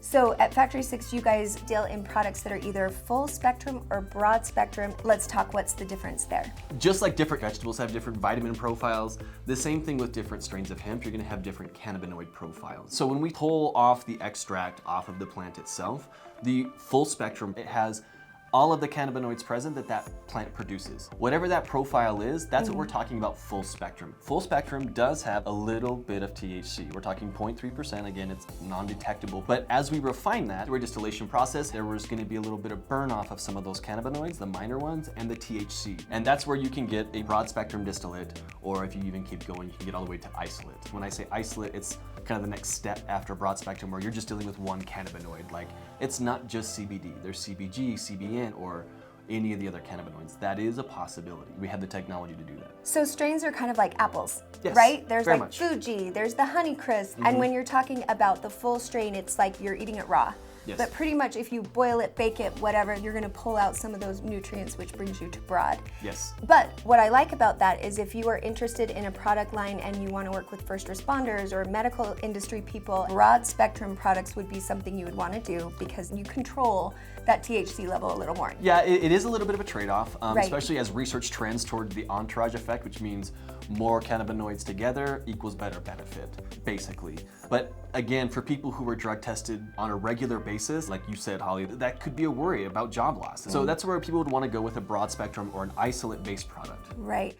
So at Factory 6, you guys deal in products that are either full spectrum or broad spectrum. Let's talk what's the difference there. Just like different vegetables have different vitamin profiles, the same thing with different strains of hemp, you're gonna have different cannabinoid profiles. So when we pull off the extract off of the plant itself, the full spectrum, it has all of the cannabinoids present that that plant produces. Whatever that profile is, that's what we're talking about full spectrum. Full spectrum does have a little bit of THC. We're talking 0.3%, again, it's non-detectable. But as we refine that through a distillation process, there was gonna be a little bit of burn off of some of those cannabinoids, the minor ones, and the THC. And that's where you can get a broad spectrum distillate, or if you even keep going, you can get all the way to isolate. When I say isolate, it's kind of the next step after broad spectrum where you're just dealing with one cannabinoid. Like, it's not just CBD, there's CBG, CBN, or any of the other cannabinoids. That is a possibility. We have the technology to do that. So strains are kind of like apples, Yes, right? There's very like much. Fuji, there's the Honeycrisp, and when you're talking about the full strain, it's like you're eating it raw. Yes. But pretty much if you boil it, bake it, whatever, you're gonna pull out some of those nutrients, which brings you to broad. Yes. But what I like about that is if you are interested in a product line and you wanna work with first responders or medical industry people, broad spectrum products would be something you would wanna do because you control that THC level a little more. Yeah, it is a little bit of a trade-off, Right. especially as research trends toward the entourage effect, which means more cannabinoids together equals better benefit, basically. But again, for people who are drug tested on a regular basis, like you said, Holly, that could be a worry about job loss. So that's where people would want to go with a broad spectrum or an isolate-based product. Right.